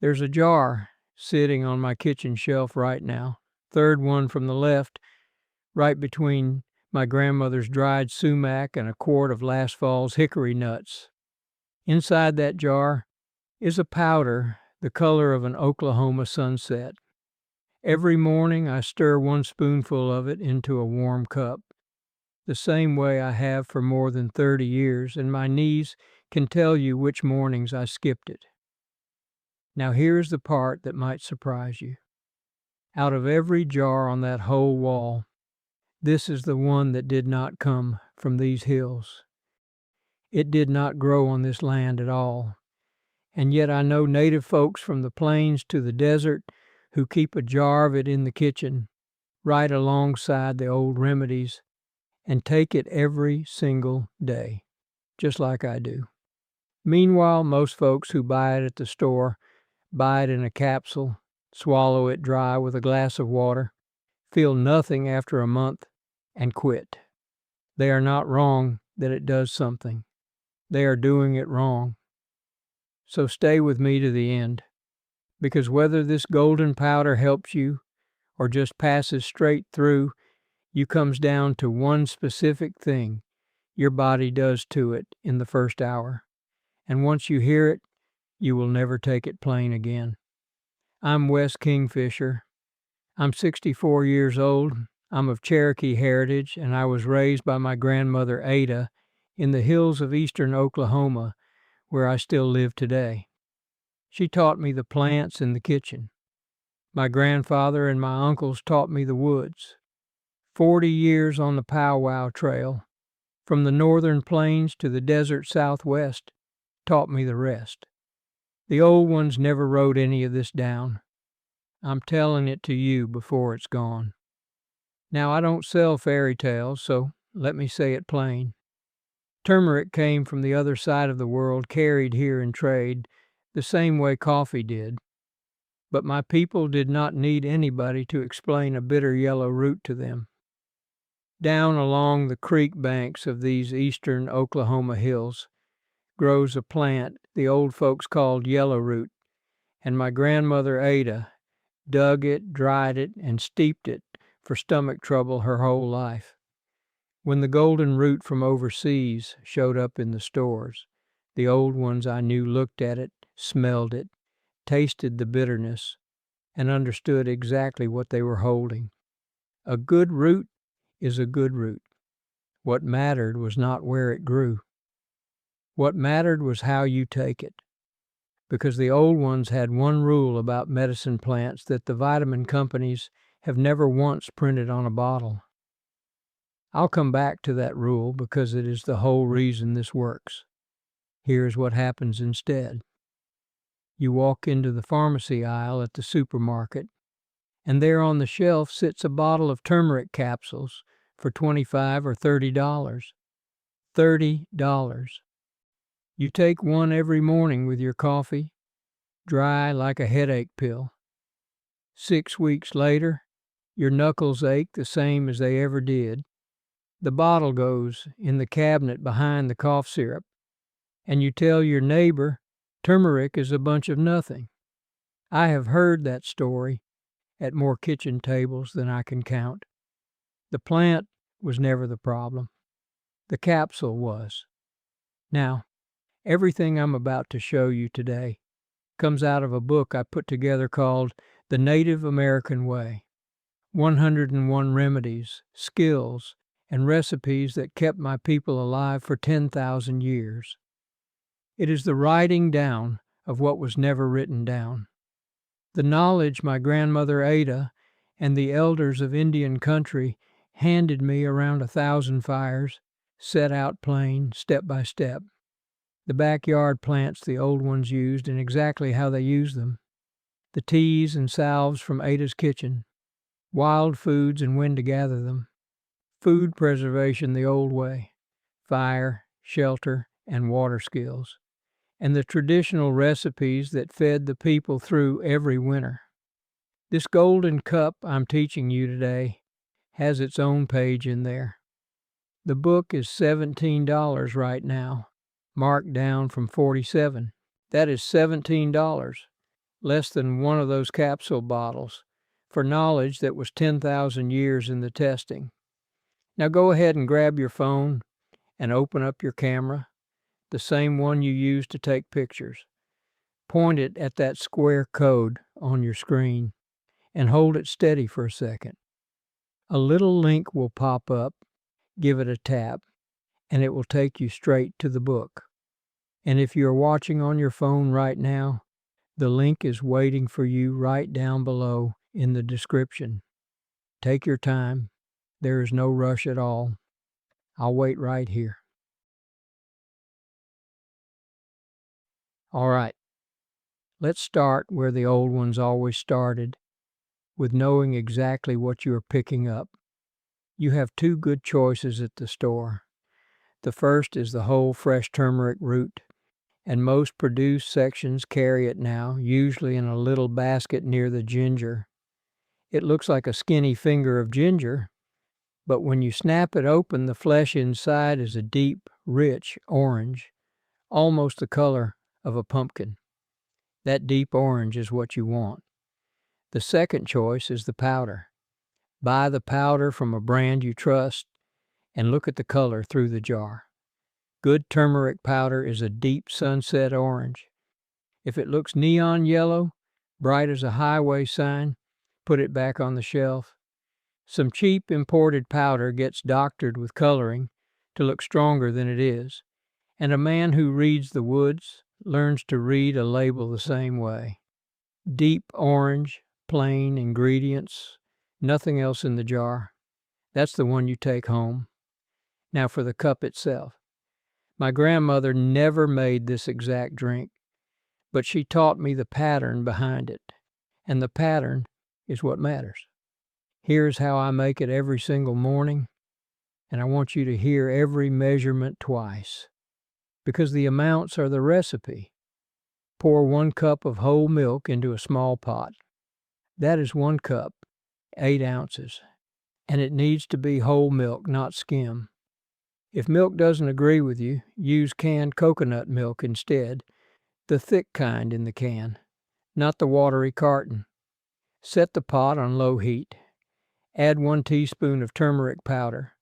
There's a jar sitting on my kitchen shelf right now, third one from the left, right between my grandmother's dried sumac and a quart of last fall's hickory nuts. Inside that jar is a powder the color of an Oklahoma sunset. Every morning I stir one spoonful of it into a warm cup, the same way I have for more than 30 years, and my knees can tell you which mornings I skipped it. Now here's the part that might surprise you. Out of every jar on that whole wall, this is the one that did not come from these hills. It did not grow on this land at all. And yet I know native folks from the plains to the desert who keep a jar of it in the kitchen, right alongside the old remedies, and take it every single day, just like I do. Meanwhile, most folks who buy it at the store buy it in a capsule, swallow it dry with a glass of water, feel nothing after a month, and quit. They are not wrong that it does something. They are doing it wrong. So stay with me to the end, because whether this golden powder helps you or just passes straight through, you comes down to one specific thing your body does to it in the first hour. And once you hear it, you will never take it plain again. I'm Wes Kingfisher. I'm 64 years old. I'm of Cherokee heritage, and I was raised by my grandmother Ada in the hills of eastern Oklahoma, where I still live today. She taught me the plants in the kitchen. My grandfather and my uncles taught me the woods. 40 years on the powwow trail, from the northern plains to the desert southwest, taught me the rest. The old ones never wrote any of this down. I'm telling it to you before it's gone. Now, I don't sell fairy tales, so let me say it plain. Turmeric came from the other side of the world, carried here in trade, the same way coffee did. But my people did not need anybody to explain a bitter yellow root to them. Down along the creek banks of these eastern Oklahoma hills grows a plant the old folks called yellow root, and my grandmother Ada dug it, dried it, and steeped it for stomach trouble her whole life. When the golden root from overseas showed up in the stores, the old ones I knew looked at it, smelled it, tasted the bitterness, and understood exactly what they were holding. A good root is a good root. What mattered was not where it grew. What mattered was how you take it. Because the old ones had one rule about medicine plants that the vitamin companies have never once printed on a bottle. I'll come back to that rule because it is the whole reason this works. Here's what happens instead. You walk into the pharmacy aisle at the supermarket, and there on the shelf sits a bottle of turmeric capsules for $25 or $30. $30. You take one every morning with your coffee, dry like a headache pill. 6 weeks later, your knuckles ache the same as they ever did. The bottle goes in the cabinet behind the cough syrup, and you tell your neighbor turmeric is a bunch of nothing. I have heard that story at more kitchen tables than I can count. The plant was never the problem. The capsule was. Now, everything I'm about to show you today comes out of a book I put together called The Native American Way, 101 Remedies, Skills, and Recipes that kept my people alive for 10,000 years. It is the writing down of what was never written down. The knowledge my grandmother Ada and the elders of Indian country handed me around 1,000 fires, set out plain, step by step. The backyard plants the old ones used and exactly how they used them. The teas and salves from Ada's kitchen. Wild foods and when to gather them. Food preservation the old way. Fire, shelter, and water skills. And the traditional recipes that fed the people through every winter. This golden cup I'm teaching you today has its own page in there. The book is $17 right now, marked down from $47. That is $17. less than one of those capsule bottles, for knowledge that was 10,000 years in the testing. Now go ahead and grab your phone and open up your camera, the same one you use to take pictures. Point it at that square code on your screen and hold it steady for a second. A little link will pop up. Give it a tap, and it will take you straight to the book. And if you're watching on your phone right now, the link is waiting for you right down below in the description. Take your time. There is no rush at all. I'll wait right here. All right. Let's start where the old ones always started, with knowing exactly what you are picking up. You have two good choices at the store. The first is the whole fresh turmeric root, and most produce sections carry it now, usually in a little basket near the ginger. It looks like a skinny finger of ginger, but when you snap it open, the flesh inside is a deep, rich orange, almost the color of a pumpkin. That deep orange is what you want. The second choice is the powder. Buy the powder from a brand you trust and look at the color through the jar. Good turmeric powder is a deep sunset orange. If it looks neon yellow, bright as a highway sign, put it back on the shelf. Some cheap imported powder gets doctored with coloring to look stronger than it is, and a man who reads the woods learns to read a label the same way. Deep orange, plain ingredients, nothing else in the jar. That's the one you take home. Now for the cup itself. My grandmother never made this exact drink, but she taught me the pattern behind it, and the pattern is what matters. Here's how I make it every single morning, and I want you to hear every measurement twice, because the amounts are the recipe. Pour 1 cup of whole milk into a small pot. That is 1 cup, 8 ounces, and it needs to be whole milk, not skim. If milk doesn't agree with you, use canned coconut milk instead, the thick kind in the can, not the watery carton. Set the pot on low heat. Add 1 teaspoon of turmeric powder,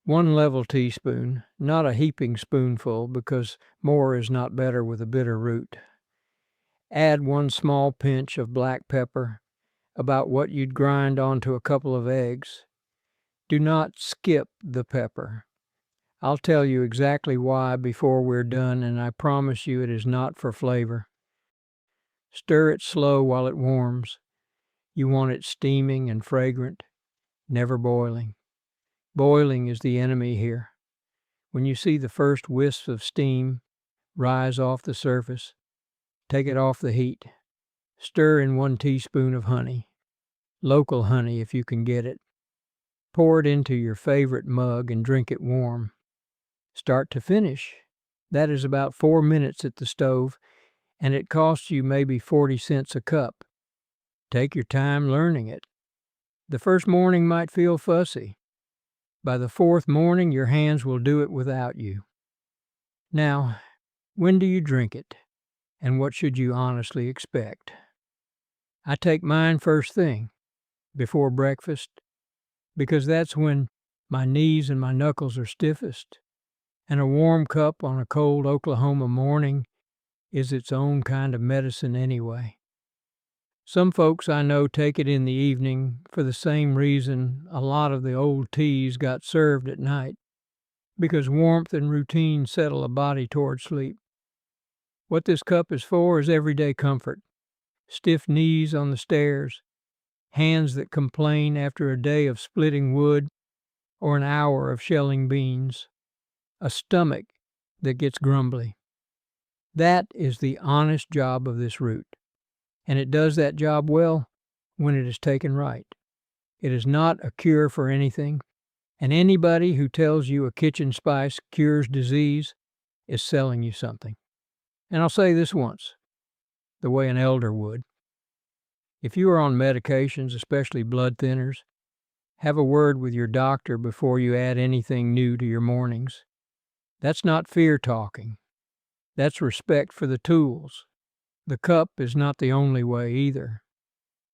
1 level teaspoon, not a heaping spoonful, because more is not better with a bitter root. Add 1 small pinch of black pepper, about what you'd grind onto a couple of eggs. Do not skip the pepper. I'll tell you exactly why before we're done, and I promise you it is not for flavor. Stir it slow while it warms. You want it steaming and fragrant, never boiling. Boiling is the enemy here. When you see the first wisps of steam rise off the surface, take it off the heat. Stir in 1 teaspoon of honey, local honey if you can get it. Pour it into your favorite mug and drink it warm. Start to finish, that is about 4 minutes at the stove, and it costs you maybe 40 cents a cup. Take your time learning it. The first morning might feel fussy. By the 4th morning, your hands will do it without you. Now, when do you drink it, and what should you honestly expect? I take mine first thing, before breakfast, because that's when my knees and my knuckles are stiffest, and a warm cup on a cold Oklahoma morning is its own kind of medicine anyway. Some folks I know take it in the evening for the same reason a lot of the old teas got served at night, because warmth and routine settle a body toward sleep. What this cup is for is everyday comfort. Stiff knees on the stairs, hands that complain after a day of splitting wood or an hour of shelling beans, a stomach that gets grumbly. That is the honest job of this root, and it does that job well when it is taken right. It is not a cure for anything, and anybody who tells you a kitchen spice cures disease is selling you something. And I'll say this once, the way an elder would. If you are on medications, especially blood thinners, have a word with your doctor before you add anything new to your mornings. That's not fear talking. That's respect for the tools. The cup is not the only way either.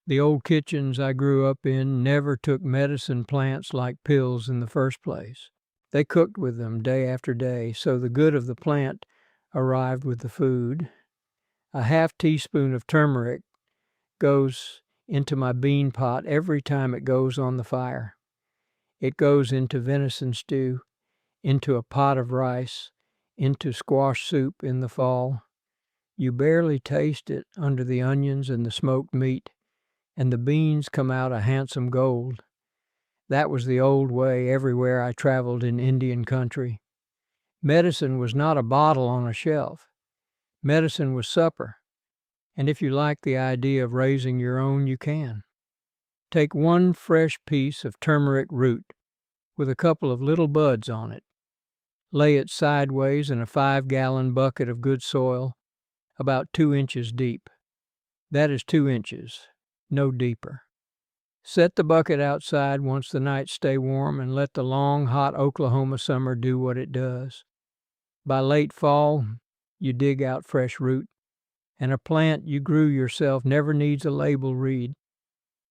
The old kitchens I grew up in never took medicine plants like pills in the first place. They cooked with them day after day, so the good of the plant arrived with the food. A half teaspoon of turmeric goes into my bean pot every time it goes on the fire. It goes into venison stew, into a pot of rice, into squash soup in the fall. You barely taste it under the onions and the smoked meat, and the beans come out a handsome gold. That was the old way everywhere I traveled in Indian country. Medicine was not a bottle on a shelf. Medicine was supper, and if you like the idea of raising your own, you can. Take one fresh piece of turmeric root with a couple of little buds on it. Lay it sideways in a 5-gallon bucket of good soil, about 2 inches deep. That is 2 inches, no deeper. Set the bucket outside once the nights stay warm and let the long, hot Oklahoma summer do what it does. By late fall, you dig out fresh root, and a plant you grew yourself never needs a label read.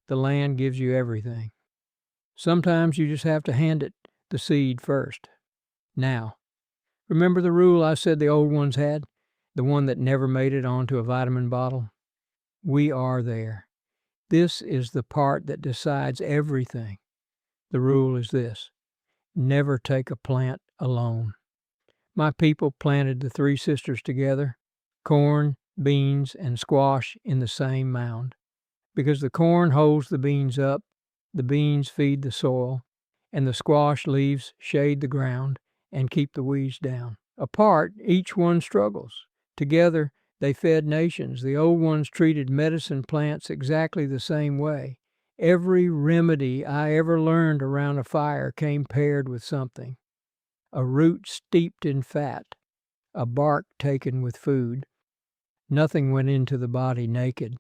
The land gives you everything. Sometimes you just have to hand it the seed first. Now, remember the rule I said the old ones had? The one that never made it onto a vitamin bottle? We are there. This is the part that decides everything. The rule is this: never take a plant alone. My people planted the 3 sisters together, corn, beans, and squash in the same mound. Because the corn holds the beans up, the beans feed the soil, and the squash leaves shade the ground and keep the weeds down. Apart, each one struggles. Together, they fed nations. The old ones treated medicine plants exactly the same way. Every remedy I ever learned around a fire came paired with something. A root steeped in fat, a bark taken with food. Nothing went into the body naked.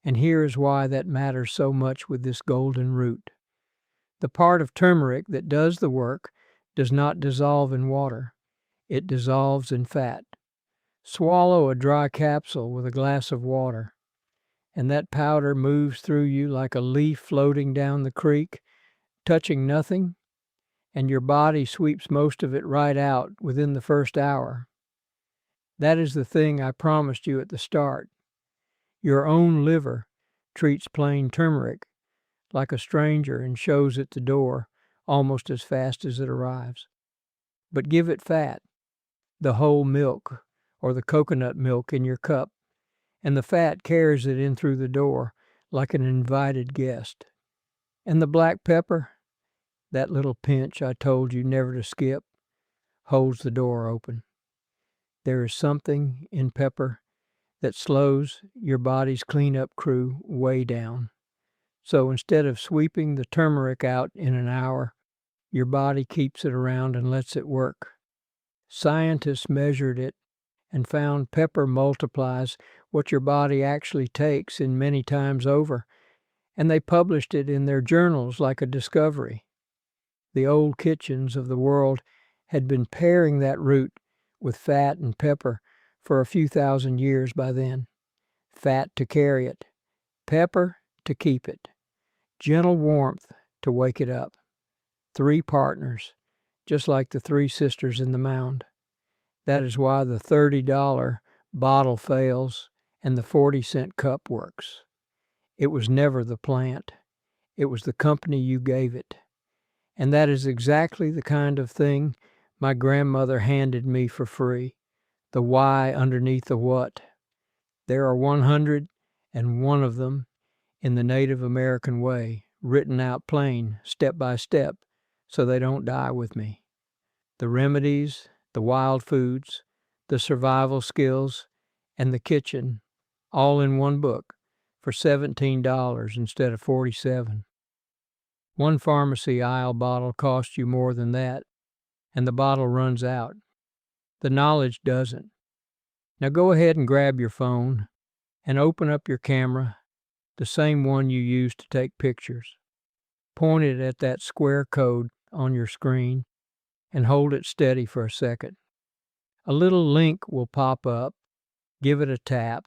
And here is why that matters so much with this golden root. The part of turmeric that does the work does not dissolve in water. It dissolves in fat. Swallow a dry capsule with a glass of water, and that powder moves through you like a leaf floating down the creek, touching nothing, and your body sweeps most of it right out within the first hour. That is the thing I promised you at the start. Your own liver treats plain turmeric like a stranger and shows it the door almost as fast as it arrives. But give it fat, the whole milk or the coconut milk in your cup, and the fat carries it in through the door like an invited guest. And the black pepper, that little pinch I told you never to skip, holds the door open. There is something in pepper that slows your body's cleanup crew way down. So instead of sweeping the turmeric out in an hour, your body keeps it around and lets it work. Scientists measured it and found pepper multiplies what your body actually takes in many times over, and they published it in their journals like a discovery. The old kitchens of the world had been pairing that root with fat and pepper for a few thousand years by then. Fat to carry it, pepper to keep it, gentle warmth to wake it up. 3 partners, just like the 3 sisters in the mound. That is why the $30 bottle fails and the 40-cent cup works. It was never the plant. It was the company you gave it. And that is exactly the kind of thing my grandmother handed me for free. The why underneath the what. There are 101 of them in the Native American way, written out plain, step by step, so they don't die with me. The remedies, the wild foods, the survival skills, and the kitchen, all in one book for $17 instead of $47. One pharmacy aisle bottle costs you more than that, and the bottle runs out. The knowledge doesn't. Now go ahead and grab your phone and open up your camera, the same one you use to take pictures. Point it at that square code on your screen and hold it steady for a second. A little link will pop up. Give it a tap.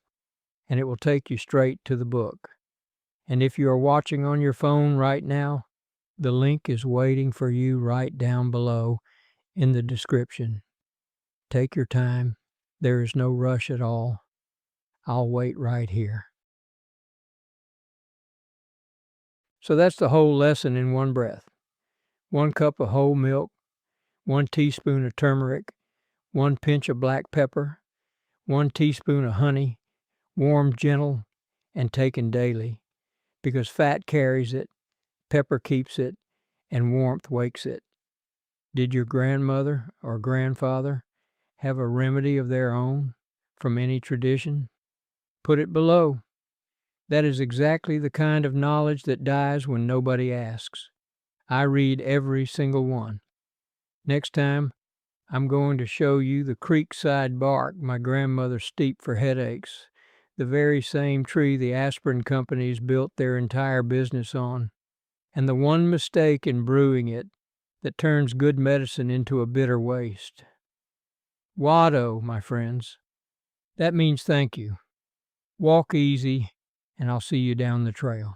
and it will take you straight to the book. And if you are watching on your phone right now, the link is waiting for you right down below in the description. Take your time. There is no rush at all. I'll wait right here. So that's the whole lesson in one breath. 1 cup of whole milk, 1 teaspoon of turmeric, 1 pinch of black pepper, 1 teaspoon of honey, warm, gentle, and taken daily, because fat carries it, pepper keeps it, and warmth wakes it. Did your grandmother or grandfather have a remedy of their own from any tradition? Put it below. That is exactly the kind of knowledge that dies when nobody asks. I read every single one. Next time, I'm going to show you the creekside bark my grandmother steeped for headaches, the very same tree the aspirin companies built their entire business on, and the one mistake in brewing it that turns good medicine into a bitter waste. Wado, my friends. That means thank you. Walk easy, and I'll see you down the trail.